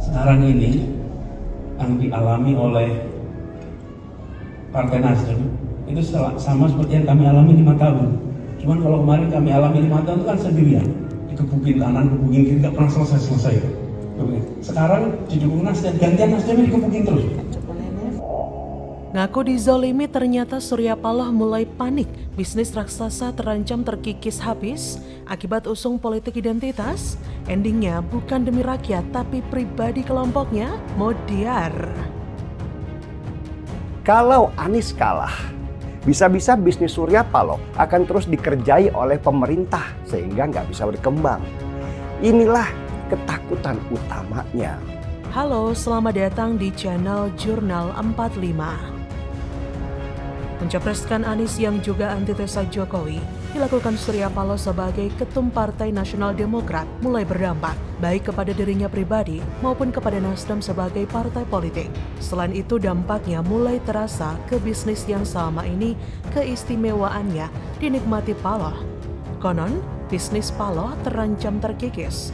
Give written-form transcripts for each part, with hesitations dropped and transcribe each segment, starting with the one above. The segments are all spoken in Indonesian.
sekarang ini yang dialami oleh Partai Nasdem itu sama seperti yang kami alami 5 tahun. Cuman kalau kemarin kami alami 5 tahun itu kan sendirian, dikebukin kanan, kebukin kiri, nggak pernah selesai. Sekarang didukung Nasdem, gantian Nasdem dikebukin terus. Ngaku dizolimi, ternyata Surya Paloh mulai panik. Bisnis raksasa terancam terkikis habis akibat usung politik identitas. Endingnya bukan demi rakyat, tapi pribadi kelompoknya mau diar. Kalau Anies kalah, bisa-bisa bisnis Surya Paloh akan terus dikerjai oleh pemerintah sehingga nggak bisa berkembang. Inilah ketakutan utamanya. Halo, selamat datang di channel Jurnal 45. Mencapreskan Anies yang juga antitesa Jokowi dilakukan Surya Paloh sebagai Ketum Partai Nasional Demokrat mulai berdampak baik kepada dirinya pribadi maupun kepada Nasdem sebagai partai politik. Selain itu dampaknya mulai terasa ke bisnis yang selama ini keistimewaannya dinikmati Paloh. Konon, bisnis Paloh terancam terkikis.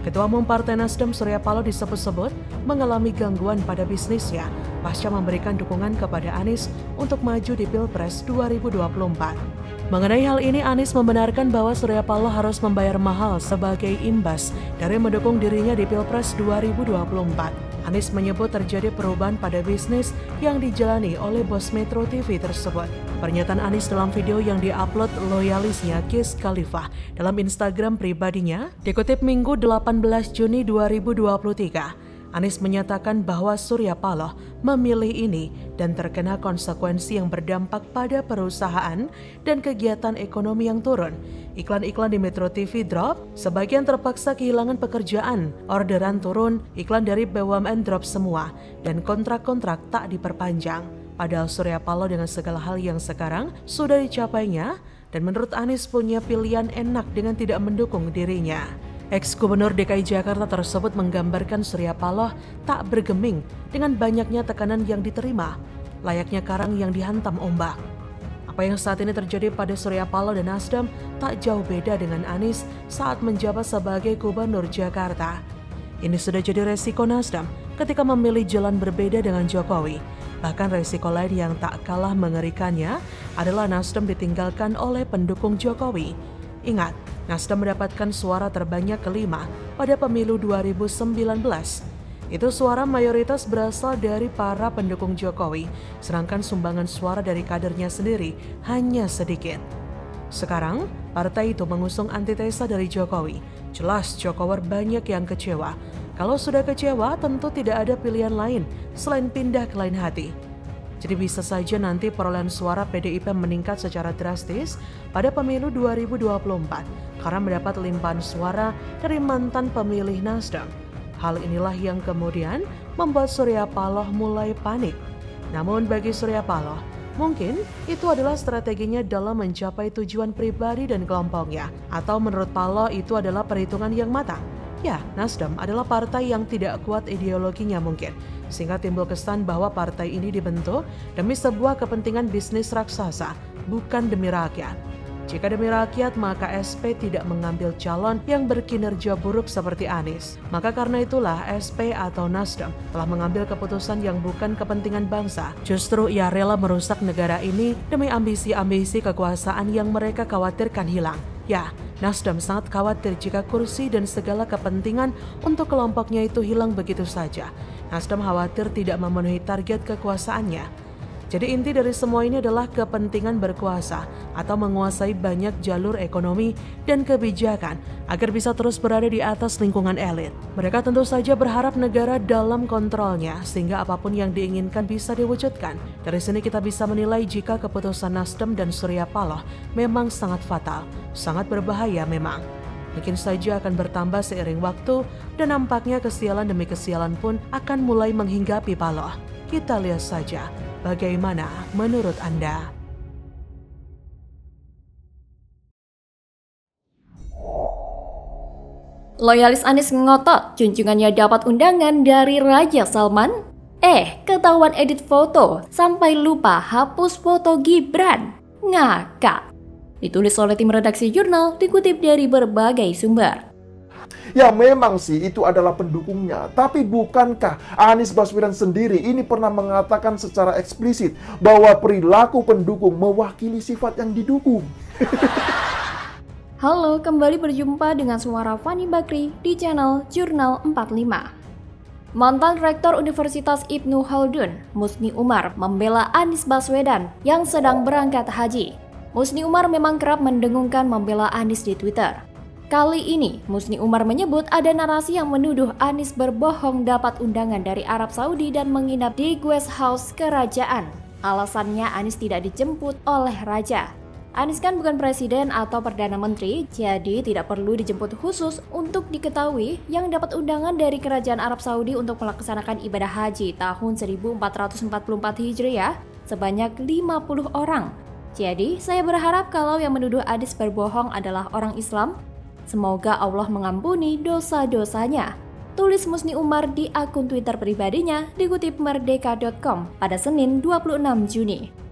Ketua Umum Partai Nasdem Surya Paloh disebut-sebut mengalami gangguan pada bisnisnya pasca memberikan dukungan kepada Anies untuk maju di Pilpres 2024. Mengenai hal ini, Anies membenarkan bahwa Surya Paloh harus membayar mahal sebagai imbas dari mendukung dirinya di Pilpres 2024. Anies menyebut terjadi perubahan pada bisnis yang dijalani oleh bos Metro TV tersebut. Pernyataan Anies dalam video yang diupload loyalisnya Wiz Khalifa dalam Instagram pribadinya dikutip Minggu 18 Juni 2023. Anies menyatakan bahwa Surya Paloh memilih ini dan terkena konsekuensi yang berdampak pada perusahaan dan kegiatan ekonomi yang turun. Iklan-iklan di Metro TV drop, sebagian terpaksa kehilangan pekerjaan, orderan turun, iklan dari BUMN drop semua, dan kontrak-kontrak tak diperpanjang. Padahal Surya Paloh dengan segala hal yang sekarang sudah dicapainya, dan menurut Anies punya pilihan enak dengan tidak mendukung dirinya. Ex-Gubernur DKI Jakarta tersebut menggambarkan Surya Paloh tak bergeming dengan banyaknya tekanan yang diterima, layaknya karang yang dihantam ombak. Apa yang saat ini terjadi pada Surya Paloh dan Nasdem tak jauh beda dengan Anies saat menjabat sebagai Gubernur Jakarta. Ini sudah jadi resiko Nasdem ketika memilih jalan berbeda dengan Jokowi. Bahkan resiko lain yang tak kalah mengerikannya adalah Nasdem ditinggalkan oleh pendukung Jokowi. Ingat, Nasdem mendapatkan suara terbanyak kelima pada pemilu 2019. Itu suara mayoritas berasal dari para pendukung Jokowi, sedangkan sumbangan suara dari kadernya sendiri hanya sedikit. Sekarang, partai itu mengusung antitesa dari Jokowi. Jelas Jokower banyak yang kecewa. Kalau sudah kecewa, tentu tidak ada pilihan lain selain pindah ke lain hati. Jadi bisa saja nanti perolehan suara PDIP meningkat secara drastis pada pemilu 2024 karena mendapat limpahan suara dari mantan pemilih Nasdem. Hal inilah yang kemudian membuat Surya Paloh mulai panik. Namun bagi Surya Paloh, mungkin itu adalah strateginya dalam mencapai tujuan pribadi dan kelompoknya. Atau menurut Paloh itu adalah perhitungan yang matang. Ya, Nasdem adalah partai yang tidak kuat ideologinya mungkin, sehingga timbul kesan bahwa partai ini dibentuk demi sebuah kepentingan bisnis raksasa, bukan demi rakyat. Jika demi rakyat, maka SP tidak mengambil calon yang berkinerja buruk seperti Anies. Maka karena itulah SP atau Nasdem telah mengambil keputusan yang bukan kepentingan bangsa. Justru ia rela merusak negara ini demi ambisi-ambisi kekuasaan yang mereka khawatirkan hilang. Ya, Nasdem sangat khawatir jika kursi dan segala kepentingan untuk kelompoknya itu hilang begitu saja. Nasdem khawatir tidak memenuhi target kekuasaannya. Jadi inti dari semua ini adalah kepentingan berkuasa atau menguasai banyak jalur ekonomi dan kebijakan agar bisa terus berada di atas lingkungan elit. Mereka tentu saja berharap negara dalam kontrolnya sehingga apapun yang diinginkan bisa diwujudkan. Dari sini kita bisa menilai jika keputusan Nasdem dan Surya Paloh memang sangat fatal, sangat berbahaya memang. Mungkin saja akan bertambah seiring waktu dan nampaknya kesialan demi kesialan pun akan mulai menghinggapi Paloh. Kita lihat saja. Bagaimana menurut Anda? Loyalis Anies ngotot junjungannya dapat undangan dari Raja Salman. Ketahuan edit foto sampai lupa hapus foto Gibran. Ngakak. Ditulis oleh tim redaksi jurnal, dikutip dari berbagai sumber. Ya memang sih itu adalah pendukungnya, tapi bukankah Anies Baswedan sendiri ini pernah mengatakan secara eksplisit bahwa perilaku pendukung mewakili sifat yang didukung? Halo, kembali berjumpa dengan suara Fani Bakri di channel Jurnal 45. Mantan Rektor Universitas Ibnu Khaldun, Musni Umar, membela Anies Baswedan yang sedang berangkat haji. Musni Umar memang kerap mendengungkan membela Anies di Twitter. Kali ini, Musni Umar menyebut ada narasi yang menuduh Anies berbohong dapat undangan dari Arab Saudi dan menginap di guest house kerajaan. Alasannya Anies tidak dijemput oleh raja. Anies kan bukan presiden atau perdana menteri, jadi tidak perlu dijemput khusus untuk diketahui yang dapat undangan dari kerajaan Arab Saudi untuk melaksanakan ibadah haji tahun 1444 Hijriah sebanyak 50 orang. Jadi, saya berharap kalau yang menuduh Anies berbohong adalah orang Islam, semoga Allah mengampuni dosa-dosanya. Tulis Musni Umar di akun Twitter pribadinya dikutip merdeka.com pada Senin 26 Juni.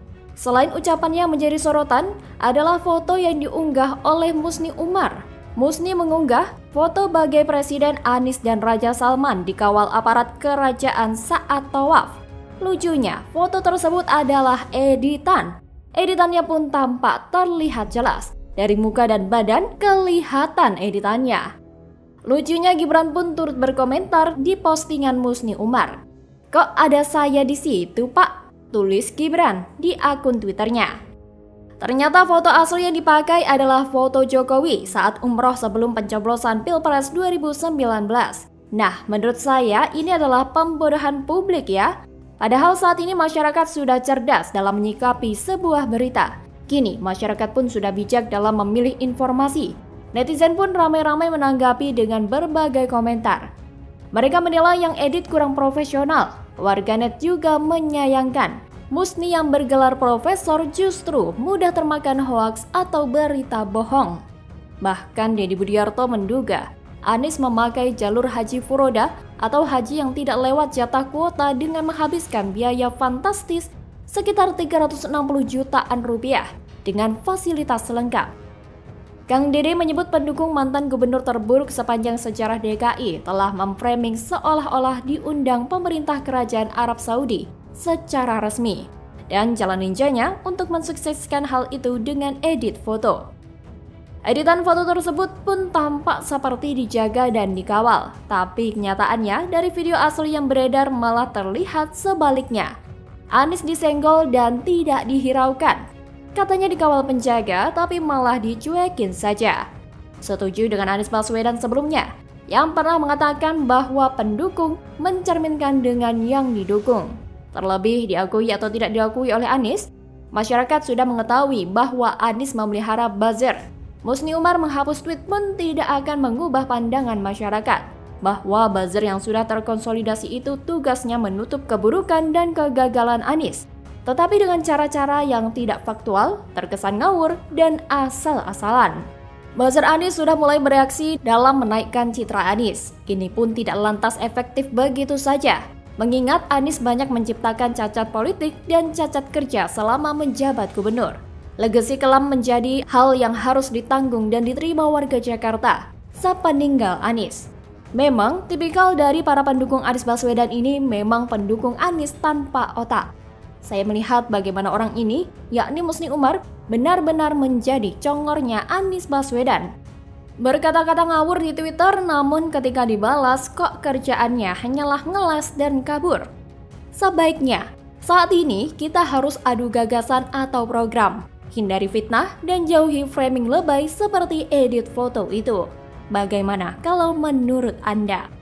Selain ucapannya yang menjadi sorotan adalah foto yang diunggah oleh Musni Umar. Musni mengunggah foto bagai Presiden Anies dan Raja Salman dikawal aparat kerajaan saat tawaf. Lucunya, foto tersebut adalah editan. Editannya pun tampak terlihat jelas. Dari muka dan badan kelihatan editannya. Lucunya Gibran pun turut berkomentar di postingan Musni Umar. "Kok ada saya di situ, Pak?" tulis Gibran di akun Twitternya. Ternyata foto asli yang dipakai adalah foto Jokowi saat umroh sebelum pencoblosan Pilpres 2019. Nah, menurut saya ini adalah pembodohan publik ya. Padahal saat ini masyarakat sudah cerdas dalam menyikapi sebuah berita. Kini, masyarakat pun sudah bijak dalam memilih informasi. Netizen pun ramai-ramai menanggapi dengan berbagai komentar. Mereka menilai yang edit kurang profesional. Warganet juga menyayangkan. Musni yang bergelar profesor justru mudah termakan hoaks atau berita bohong. Bahkan Deddy Budiarto menduga Anies memakai jalur haji furoda atau haji yang tidak lewat jatah kuota dengan menghabiskan biaya fantastis sekitar 360 jutaan rupiah dengan fasilitas lengkap. Kang Dede menyebut pendukung mantan gubernur terburuk sepanjang sejarah DKI telah memframing seolah-olah diundang pemerintah kerajaan Arab Saudi secara resmi dan jalan ninjanya untuk mensukseskan hal itu dengan edit foto. Editan foto tersebut pun tampak seperti dijaga dan dikawal, tapi kenyataannya dari video asli yang beredar malah terlihat sebaliknya. Anies disenggol dan tidak dihiraukan. Katanya dikawal penjaga, tapi malah dicuekin saja. Setuju dengan Anies Baswedan sebelumnya, yang pernah mengatakan bahwa pendukung mencerminkan dengan yang didukung. Terlebih diakui atau tidak diakui oleh Anies, masyarakat sudah mengetahui bahwa Anies memelihara buzzer. Musni Umar menghapus tweet pun tidak akan mengubah pandangan masyarakat bahwa buzzer yang sudah terkonsolidasi itu tugasnya menutup keburukan dan kegagalan Anies, tetapi dengan cara-cara yang tidak faktual, terkesan ngawur, dan asal-asalan. Buzzer Anies sudah mulai bereaksi dalam menaikkan citra Anies. Ini pun tidak lantas efektif begitu saja, mengingat Anies banyak menciptakan cacat politik dan cacat kerja selama menjabat gubernur. Legasi kelam menjadi hal yang harus ditanggung dan diterima warga Jakarta sepeninggal Anies. Memang, tipikal dari para pendukung Anies Baswedan ini memang pendukung Anies tanpa otak. Saya melihat bagaimana orang ini, yakni Musni Umar, benar-benar menjadi congornya Anies Baswedan. Berkata-kata ngawur di Twitter, namun ketika dibalas kok kerjaannya hanyalah ngeles dan kabur. Sebaiknya, saat ini kita harus adu gagasan atau program. Hindari fitnah dan jauhi framing lebay seperti edit foto itu. Bagaimana kalau menurut Anda?